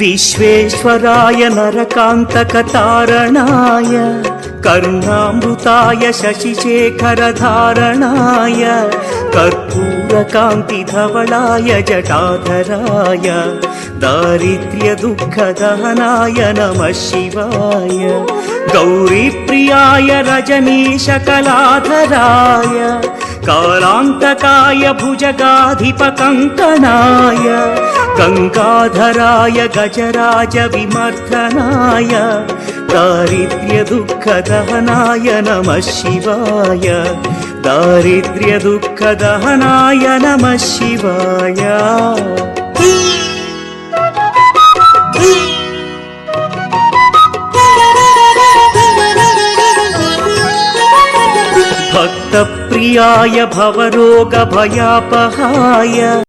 विश्वेश्वराय नरकान्तकतारणाय करुणामृताय शशिशेखरधारणाय कर्पूरकान्तिधवलाय जटाधराय दारिद्र्यदुःखदहनाय नमः शिवाय गौरीप्रियाय रजनीशकलाधराय कालान्तकाय भुजगाधिपकङ्कणाय गङ्गाधराय गजराज विमर्दनाय दारिद्र्यदुःखदहनाय नमः शिवाय दारिद्र्यदुःखदहनाय नमः शिवाय। भक्तप्रियाय भवरोगभयापहाय